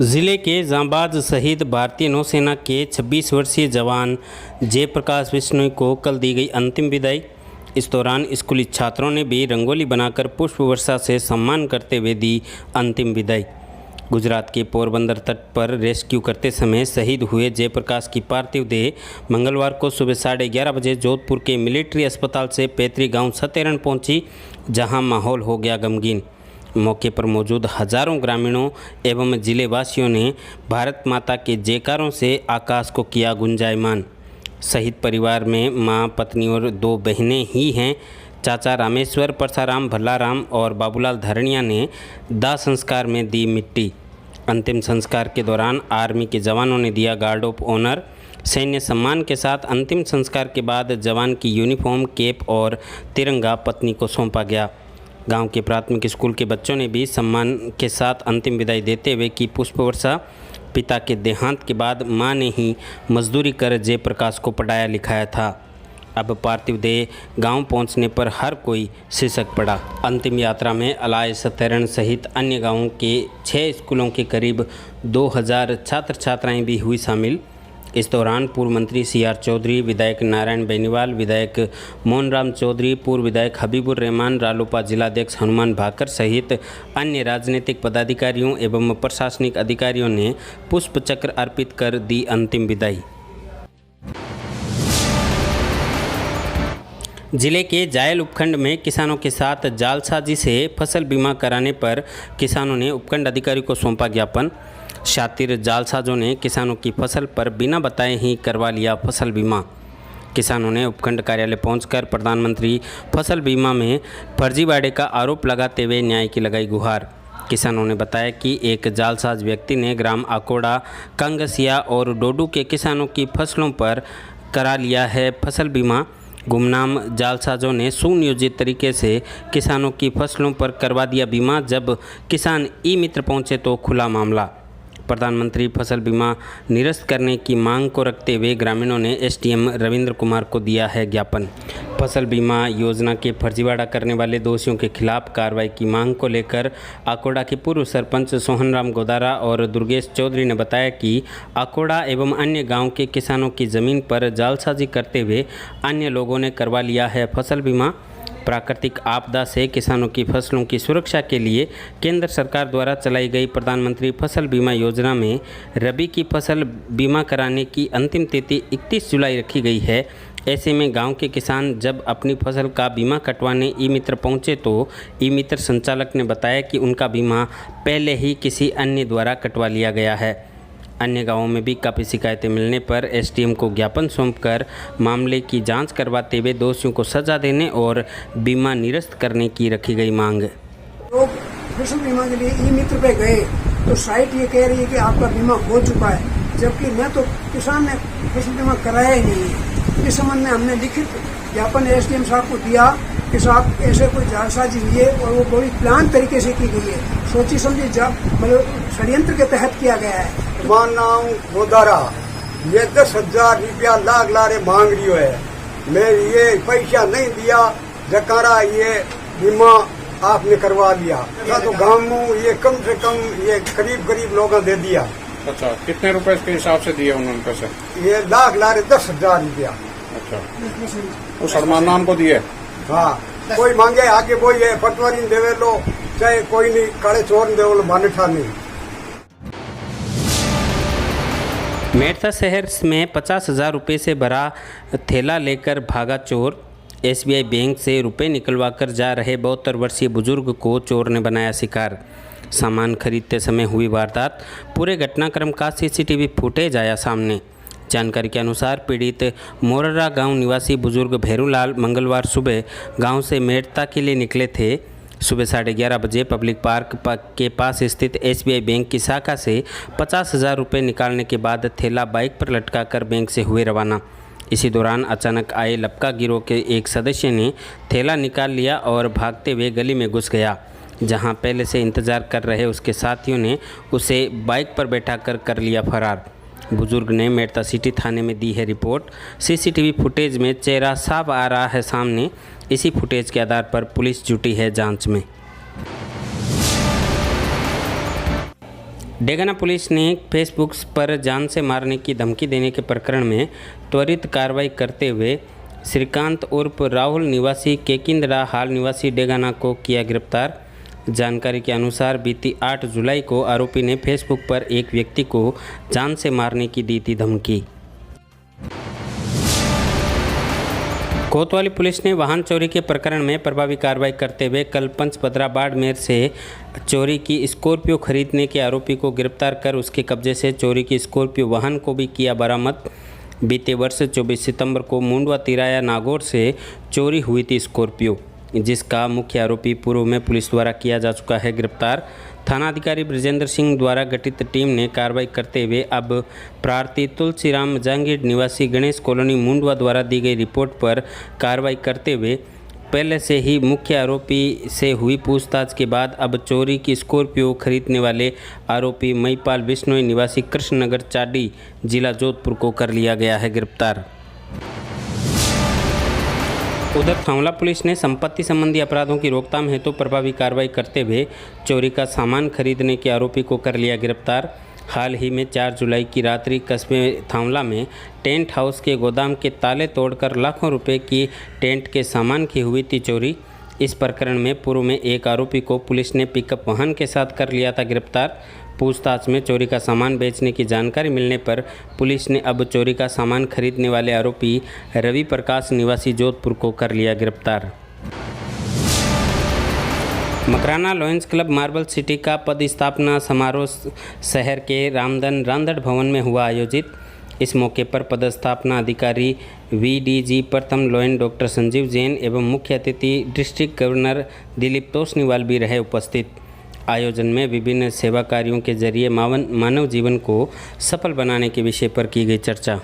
जिले के जांबाज शहीद भारतीय नौसेना के 26 वर्षीय जवान जयप्रकाश बिश्नोई को कल दी गई अंतिम विदाई। इस दौरान स्कूली छात्रों ने भी रंगोली बनाकर पुष्प वर्षा से सम्मान करते हुए दी अंतिम विदाई। गुजरात के पोरबंदर तट पर रेस्क्यू करते समय शहीद हुए जयप्रकाश की पार्थिव देह मंगलवार को सुबह 11:30 बजे जोधपुर के मिलिट्री अस्पताल से पैतृक गांव सतेरण पहुंची, जहां माहौल हो गया गमगीन। मौके पर मौजूद हजारों ग्रामीणों एवं जिले वासियों ने भारत माता के जयकारों से आकाश को किया गुंजायमान। शहीद परिवार में मां, पत्नी और 2 बहनें ही हैं। चाचा रामेश्वर परसाराम भल्लाराम और बाबूलाल धरणिया ने दाह संस्कार में दी मिट्टी। अंतिम संस्कार के दौरान आर्मी के जवानों ने दिया गार्ड ऑफ ऑनर। सैन्य सम्मान के साथ अंतिम संस्कार के बाद जवान की यूनिफॉर्म, कैप और तिरंगा पत्नी को सौंपा गया। गांव के प्राथमिक स्कूल के बच्चों ने भी सम्मान के साथ अंतिम विदाई देते हुए की पुष्प वर्षा। पिता के देहांत के बाद मां ने ही मजदूरी कर जयप्रकाश को पढ़ाया लिखाया था। अब पार्थिव देह गांव पहुंचने पर हर कोई सिसक पड़ा। अंतिम यात्रा में अलाय सतेरण सहित अन्य गांवों के 6 स्कूलों के करीब 2000 छात्र छात्राएं भी हुई शामिल। इस दौरान पूर्व मंत्री CR चौधरी, विधायक नारायण बेनीवाल, विधायक मोहनराम चौधरी, पूर्व विधायक हबीबुर रहमान, रालोपा जिलाध्यक्ष हनुमान भाकर सहित अन्य राजनीतिक पदाधिकारियों एवं प्रशासनिक अधिकारियों ने पुष्प चक्र अर्पित कर दी अंतिम विदाई। जिले के जायल उपखंड में किसानों के साथ जालसाजी से फसल बीमा कराने पर किसानों ने उपखंड अधिकारी को सौंपा ज्ञापन। शातिर जालसाजों ने किसानों की फसल पर बिना बताए ही करवा लिया फसल बीमा। किसानों ने उपखंड कार्यालय पहुंचकर प्रधानमंत्री फसल बीमा में फर्जीवाड़े का आरोप लगाते हुए न्याय की लगाई गुहार। किसानों ने बताया कि एक जालसाज व्यक्ति ने ग्राम आकोड़ा, कंगसिया और डोडू के किसानों की फसलों पर करा लिया है फसल बीमा। गुमनाम जालसाजों ने सुनियोजित तरीके से किसानों की फसलों पर करवा दिया बीमा। जब किसान ई-मित्र पहुंचे तो खुला मामला। प्रधानमंत्री फसल बीमा निरस्त करने की मांग को रखते हुए ग्रामीणों ने SDM रविंद्र कुमार को दिया है ज्ञापन। फसल बीमा योजना के फर्जीवाड़ा करने वाले दोषियों के खिलाफ कार्रवाई की मांग को लेकर आकोड़ा के पूर्व सरपंच सोहनराम गोदारा और दुर्गेश चौधरी ने बताया कि आकोड़ा एवं अन्य गांव के किसानों की ज़मीन पर जालसाजी करते हुए अन्य लोगों ने करवा लिया है फसल बीमा। प्राकृतिक आपदा से किसानों की फसलों की सुरक्षा के लिए केंद्र सरकार द्वारा चलाई गई प्रधानमंत्री फसल बीमा योजना में रबी की फसल बीमा कराने की अंतिम तिथि 31 जुलाई रखी गई है। ऐसे में गांव के किसान जब अपनी फसल का बीमा कटवाने ई-मित्र पहुंचे तो ई-मित्र संचालक ने बताया कि उनका बीमा पहले ही किसी अन्य द्वारा कटवा लिया गया है। अन्य गांवों में भी काफ़ी शिकायतें मिलने पर SDM को ज्ञापन सौंपकर मामले की जांच करवाते हुए दोषियों को सजा देने और बीमा निरस्त करने की रखी गई मांग। लोग फसल बीमा के लिए ई-मित्र पे गए तो साइट ये कह रही है कि आपका बीमा हो चुका है, जबकि न तो किसान ने फसल बीमा कराया ही नहीं है। इस संबंध में हमने लिखित ज्ञापन SDM साहब को दिया कि साहब ऐसे कोई जालसाजी हुई है और वो बड़ी प्लान तरीके से की गई है, सोची समझी मतलब षड्यंत्र के तहत किया गया है। नाम गोदारा, ये 10,000 रुपया लाख लारे मांग रही है। मैं ये पैसा नहीं दिया, जकारा ये बीमा आपने करवा लिया। तो गाँव में ये कम से कम ये करीब लोगों दे दिया। अच्छा, कितने रुपए के हिसाब से दिए उन्होंने पैसे? ये लाख लारे 10,000 रुपया। अच्छा, वो सलमान नाम को दिए? हाँ, कोई मांगे आके वो ये पटवारी देवे लो, चाहे कोई नहीं काले चोर देवे लो, मानेठा नहीं। मेड़ता शहर में 50,000 रुपये से भरा थैला लेकर भागा चोर। SBI बैंक से रुपए निकलवाकर जा रहे 72 वर्षीय बुजुर्ग को चोर ने बनाया शिकार। सामान खरीदते समय हुई वारदात। पूरे घटनाक्रम का CCTV फुटेज आया सामने। जानकारी के अनुसार पीड़ित मोररा गांव निवासी बुजुर्ग भैरूलाल मंगलवार सुबह गांव से मेड़ता के लिए निकले थे। सुबह 11:30 बजे पब्लिक पार्क के पास स्थित SBI बैंक की शाखा से 50,000 रुपये निकालने के बाद थैला बाइक पर लटकाकर बैंक से हुए रवाना। इसी दौरान अचानक आए लपका गिरोह के एक सदस्य ने थैला निकाल लिया और भागते हुए गली में घुस गया, जहां पहले से इंतजार कर रहे उसके साथियों ने उसे बाइक पर बैठाकर कर लिया फरार। बुजुर्ग ने मेड़ता सिटी थाने में दी है रिपोर्ट। CCTV फुटेज में चेहरा साफ आ रहा है सामने। इसी फुटेज के आधार पर पुलिस जुटी है जांच में। डेगाना पुलिस ने फेसबुक पर जान से मारने की धमकी देने के प्रकरण में त्वरित कार्रवाई करते हुए श्रीकांत उर्फ राहुल निवासी केकिंदरा हाल निवासी डेगाना को किया गिरफ्तार। जानकारी के अनुसार बीती 8 जुलाई को आरोपी ने फेसबुक पर एक व्यक्ति को जान से मारने की दी थी धमकी। कोतवाली पुलिस ने वाहन चोरी के प्रकरण में प्रभावी कार्रवाई करते हुए कल पंचपदरा बाड़मेर से चोरी की स्कॉर्पियो खरीदने के आरोपी को गिरफ्तार कर उसके कब्जे से चोरी की स्कॉर्पियो वाहन को भी किया बरामद। बीते वर्ष 24 सितंबर को मुंडवा तिराया नागौर से चोरी हुई थी स्कॉर्पियो, जिसका मुख्य आरोपी पूर्व में पुलिस द्वारा किया जा चुका है गिरफ्तार। थानाधिकारी ब्रजेंद्र सिंह द्वारा गठित टीम ने कार्रवाई करते हुए अब प्रार्थी तुलसीराम जहांगीर निवासी गणेश कॉलोनी मुंडवा द्वारा दी गई रिपोर्ट पर कार्रवाई करते हुए पहले से ही मुख्य आरोपी से हुई पूछताछ के बाद अब चोरी की स्कॉर्पियो खरीदने वाले आरोपी मईपाल बिश्नोई निवासी कृष्णनगर चाडी जिला जोधपुर को कर लिया गया है गिरफ्तार। उधर थांवला पुलिस ने संपत्ति संबंधी अपराधों की रोकथाम हेतु प्रभावी कार्रवाई करते हुए चोरी का सामान खरीदने के आरोपी को कर लिया गिरफ्तार। हाल ही में 4 जुलाई की रात्रि कस्बे थांवला में टेंट हाउस के गोदाम के ताले तोड़कर लाखों रुपए की टेंट के सामान की हुई थी चोरी। इस प्रकरण में पूर्व में एक आरोपी को पुलिस ने पिकअप वाहन के साथ कर लिया था गिरफ्तार। पूछताछ में चोरी का सामान बेचने की जानकारी मिलने पर पुलिस ने अब चोरी का सामान खरीदने वाले आरोपी रवि प्रकाश निवासी जोधपुर को कर लिया गिरफ्तार। Makrana lions club marble city का पदस्थापना समारोह शहर के रामधन रांधड़ भवन में हुआ आयोजित। इस मौके पर पदस्थापना अधिकारी VDG प्रथम लॉयन डॉक्टर संजीव जैन एवं मुख्य अतिथि डिस्ट्रिक्ट गवर्नर दिलीप तोषनीवाल भी रहे उपस्थित। आयोजन में विभिन्न सेवा कार्यों के जरिए मानव जीवन को सफल बनाने के विषय पर की गई चर्चा।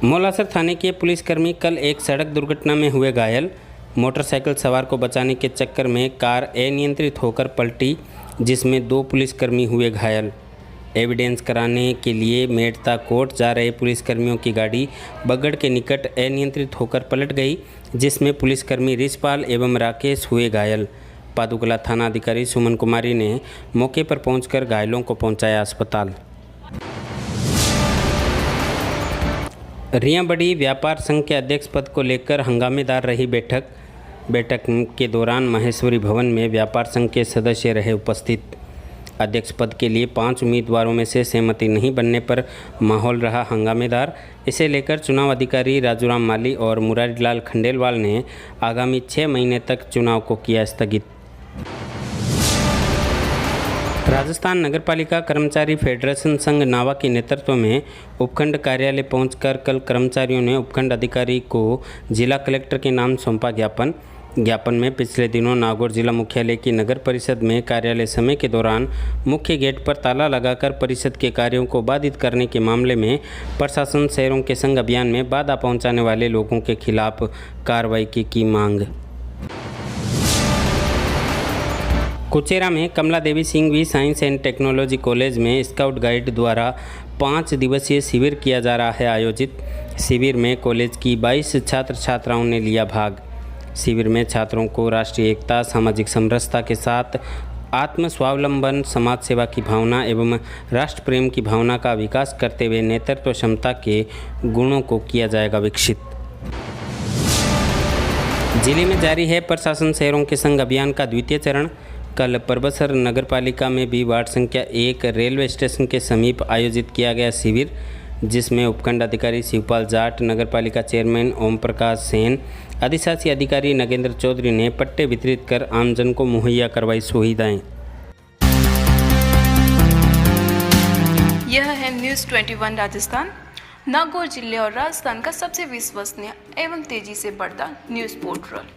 मौलासर थाने के पुलिसकर्मी कल एक सड़क दुर्घटना में हुए घायल। मोटरसाइकिल सवार को बचाने के चक्कर में कार अनियंत्रित होकर पलटी, जिसमें 2 पुलिसकर्मी हुए घायल। एविडेंस कराने के लिए मेड़ता कोर्ट जा रहे पुलिसकर्मियों की गाड़ी बगड़ के निकट अनियंत्रित होकर पलट गई, जिसमें पुलिसकर्मी रिशपाल एवं राकेश हुए घायल। पादुकला थाना अधिकारी सुमन कुमारी ने मौके पर पहुंचकर घायलों को पहुंचाया अस्पताल। रियाबड़ी व्यापार संघ के अध्यक्ष पद को लेकर हंगामेदार रही बैठक के दौरान माहेश्वरी भवन में व्यापार संघ के सदस्य रहे उपस्थित। अध्यक्ष पद के लिए 5 उम्मीदवारों में से सहमति नहीं बनने पर माहौल रहा हंगामेदार। इसे लेकर चुनाव अधिकारी राजूराम माली और मुरारीलाल खंडेलवाल ने आगामी 6 महीने तक चुनाव को किया स्थगित। राजस्थान नगरपालिका कर्मचारी फेडरेशन संघ नावा के नेतृत्व में उपखंड कार्यालय पहुंचकर कल कर्मचारियों ने उपखंड अधिकारी को जिला कलेक्टर के नाम सौंपा ज्ञापन में पिछले दिनों नागौर जिला मुख्यालय की नगर परिषद में कार्यालय समय के दौरान मुख्य गेट पर ताला लगाकर परिषद के कार्यों को बाधित करने के मामले में प्रशासन शहरों के संघ अभियान में बाधा पहुंचाने वाले लोगों के खिलाफ कार्रवाई की मांग। कुचेरा में Kamla Devi Singhvi science and technology college में स्काउट गाइड द्वारा 5 दिवसीय शिविर किया जा रहा है आयोजित। शिविर में कॉलेज की 22 छात्र छात्राओं ने लिया भाग। शिविर में छात्रों को राष्ट्रीय एकता, सामाजिक समरसता के साथ आत्म स्वावलंबन, समाज सेवा की भावना एवं राष्ट्र प्रेम की भावना का विकास करते हुए नेतृत्व क्षमता के गुणों को किया जाएगा विकसित। जिले में जारी है प्रशासन शहरों के संघ अभियान का 2य चरण। कल परबसर नगरपालिका में भी वार्ड संख्या 1 रेलवे स्टेशन के समीप आयोजित किया गया शिविर, जिसमें उपखंड अधिकारी शिवपाल जाट, नगरपालिका चेयरमैन ओम प्रकाश सेन, अधिशासी अधिकारी नगेंद्र चौधरी ने पट्टे वितरित कर आमजन को मुहैया करवाई सुविधाएं। यह है न्यूज़ 21 राजस्थान, नागौर जिले और राजस्थान का सबसे विश्वसनीय एवं तेजी से बढ़ता न्यूज़ पोर्टल।